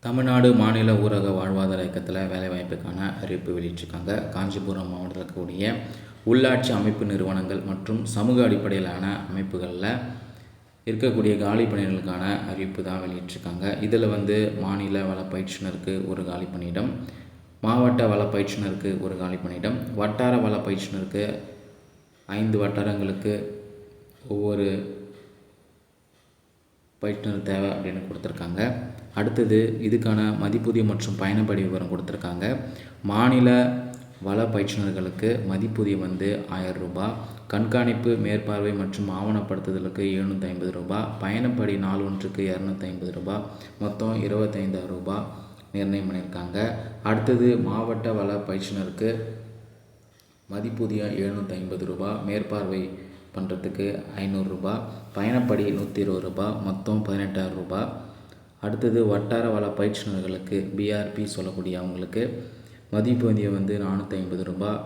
தமிழ்நாடு மாநில ஊரக வாழ்வாதார இயக்கத்தில் வேலைவாய்ப்புக்கான அறிவிப்பு வெளியிட்டிருக்காங்க. காஞ்சிபுரம் மாவட்டத்தில் இருக்கக்கூடிய உள்ளாட்சி அமைப்பு நிறுவனங்கள் மற்றும் சமூக அடிப்படையிலான அமைப்புகளில் இருக்கக்கூடிய காலி பணியிடங்களுக்கான அறிவிப்பு தான் வெளியிட்டிருக்காங்க. இதில் மாநில வள பயிற்றுனருக்கு ஒரு காலி பணியிடம், மாவட்ட வள பயிற்றுனருக்கு ஒரு காலி பணியிடம், வட்டார வள பயிற்றுனருக்கு 5 வட்டாரங்களுக்கு ஒவ்வொரு பயிற்றுனர் தேவை அப்படின்னு கொடுத்துருக்காங்க. அடுத்தது இதுக்கான மதிப்பூதியம் மற்றும் பயணப்படி விவரம் கொடுத்துருக்காங்க. மாநில வள பயிற்றுனர்களுக்கு மதிப்பூதியம் 1000 ரூபாய், கண்காணிப்பு மேற்பார்வை மற்றும் ஆவணப்படுத்துதலுக்கு 750 ரூபாய், பயணப்படி நாள் ஒன்றுக்கு 250 ரூபாய், மொத்தம் 25,000 ரூபாய் நிர்ணயம் பண்ணியிருக்காங்க. அடுத்தது மாவட்ட வள பயிற்றுனருக்கு மதிப்பூதியம் 750 ரூபாய், மேற்பார்வை பண்ணுறதுக்கு 500 ரூபாய், பயணப்படி 120 ரூபாய், மொத்தம் 18,000 ரூபாய். அடுத்தது வட்டார வள பயிற்றுனர்களுக்கு பிஆர்பி சொல்லக்கூடிய அவங்களுக்கு மதிப்பூதியம் 450 ரூபாய்,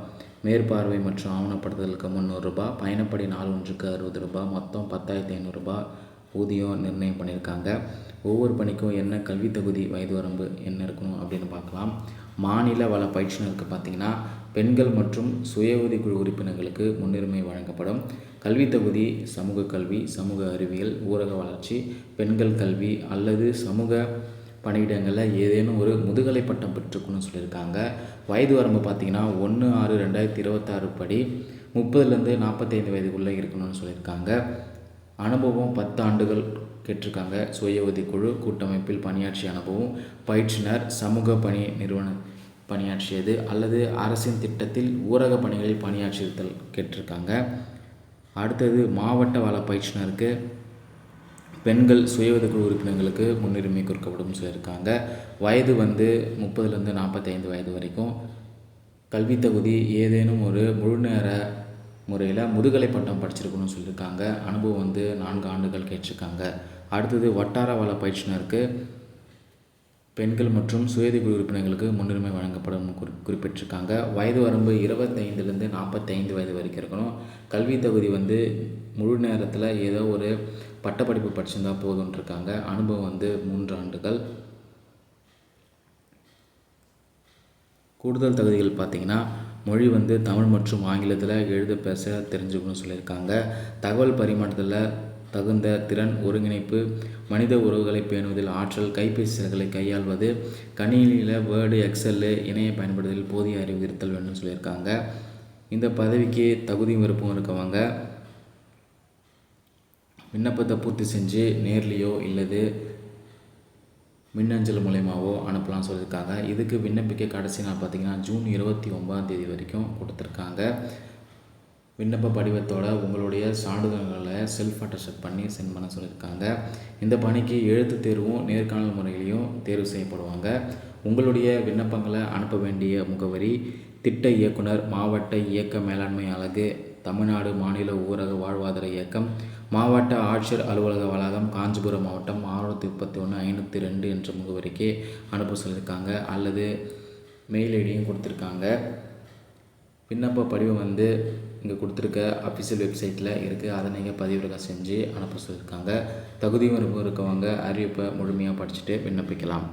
மேற்பார்வை மற்றும் ஆவணப்படுத்துதலுக்கு 300 ரூபாய், பயணப்படி நாள் ஒன்றுக்கு 60 ரூபாய், மொத்தம் 10,500 ரூபாய் ஊதியம் நிர்ணயம் பண்ணியிருக்காங்க. ஒவ்வொரு பணிக்கும் என்ன கல்வி தகுதி, வயது வரம்பு என்ன இருக்கணும் அப்படின்னு பார்க்கலாம். மாநில வள பயிற்றுனருக்கு பார்த்திங்கன்னா பெண்கள் மற்றும் சுய உதவிக்குழு உறுப்பினர்களுக்கு முன்னுரிமை வழங்கப்படும். கல்வி தகுதி சமூக கல்வி, சமூக அறிவியல், ஊரக வளர்ச்சி, பெண்கள் கல்வி அல்லது சமூக பணியிடங்களில் ஏதேனும் ஒரு முதுகலை பட்டம் பெற்றுக்கணும்னு சொல்லியிருக்காங்க. வயது வரம்பு பார்த்திங்கன்னா 1/6/2026 படி 30லேருந்து 45 வயதுக்குள்ளே இருக்கணும்னு சொல்லியிருக்காங்க. அனுபவம் 10 ஆண்டுகள் கேட்டிருக்காங்க. சுய உதவிக்குழு கூட்டமைப்பில் பணியாற்றிய அனுபவம், பயிற்றுனர் சமூக பணி நிறுவன பணியாற்றியது அல்லது அரசின் திட்டத்தில் ஊரக பணிகளில் பணியாற்றியிருத்தல் கேட்டிருக்காங்க. அடுத்தது மாவட்ட வள பயிற்றுனருக்கு பெண்கள் சுய உதவிக்குழு உறுப்பினர்களுக்கு முன்னுரிமை கொடுக்கப்படும் சொல்லியிருக்காங்க. வயது 30லேருந்து 45 வயது வரைக்கும். கல்வி தகுதி ஏதேனும் ஒரு முழுநேர முறையில் முதுகலை பட்டம் படிச்சிருக்கணும்னு சொல்லியிருக்காங்க. அனுபவம் 4 ஆண்டுகள் கேட்டிருக்காங்க. அடுத்தது வட்டார வள பயிற்றுனருக்கு பெண்கள் மற்றும் சுயஉதவிக்குழு உறுப்பினர்களுக்கு முன்னுரிமை வழங்கப்படும் குறிப்பிட்டிருக்காங்க. வயது வரம்பு 25லேருந்து 45 வயது வரைக்கும் இருக்கணும். கல்வி தகுதி முழு நேரத்தில் ஏதோ ஒரு பட்டப்படிப்பு படிச்சிருந்தா போதும்னு இருக்காங்க. அனுபவம் 3 ஆண்டுகள். கூடுதல் தகுதிகள் பார்த்திங்கன்னா மொழி தமிழ் மற்றும் ஆங்கிலத்தில் எழுத பேச தெரிஞ்சுக்கணும்னு சொல்லியிருக்காங்க. தகவல் பரிமாற்றத்தில் தகுந்த திறன், ஒருங்கிணைப்பு, மனித உறவுகளை பேணுவதில் ஆற்றல், கைபேசி செயல்களை கையாள்வது, கணினியில் வேர்டு, எக்ஸெல்லு, இணைய பயன்படுத்துவதில் போதிய அறிவு இருத்தல் வேணும்னு சொல்லியிருக்காங்க. இந்த பதவிக்கு தகுதி விருப்பம் இருக்கவங்க விண்ணப்பத்தை பூர்த்தி செஞ்சு நேர்லேயோ இல்லது மின்னஞ்சல் மூலயமாவோ அனுப்பலாம்னு சொல்லியிருக்காங்க. இதுக்கு விண்ணப்பிக்க கடைசி நாள் பார்த்திங்கன்னா ஜூன் 29 வரைக்கும் கொடுத்துருக்காங்க. விண்ணப்ப படிவத்தோட உங்களுடைய சான்றிதழ்களை செல்ஃப் அட்டஸ்டட் பண்ணி சென்ட் பண்ண சொல்லியிருக்காங்க. இந்த பணிக்கு எழுத்து தேர்வும் நேர்காணல் முறையிலையும் தேர்வு செய்யப்படுவாங்க. உங்களுடைய விண்ணப்பங்களை அனுப்ப வேண்டிய முகவரி: திட்ட இயக்குனர், மாவட்ட இயக்க மேலாண்மை அலகு, தமிழ்நாடு மாநில ஊரக வாழ்வாதார இயக்கம், மாவட்ட ஆட்சியர் அலுவலக வளாகம், காஞ்சிபுரம் மாவட்டம் 631-502 என்ற முகவரிக்கு அனுப்ப சொல்லியிருக்காங்க. அல்லது மெயில் ஐடியும் கொடுத்துருக்காங்க. விண்ணப்ப படிவம் இங்கே கொடுத்துருக்க அஃபிஷியல் வெப்சைட்டில் இருக்குது. அதை நீங்கள் பதிவிறக்கம் செஞ்சு அனுப்ப சொல்லியிருக்காங்க. தகுதி விருப்பம் இருக்கவங்க அறிவிப்பை முழுமையாக படிச்சுட்டு விண்ணப்பிக்கலாம்.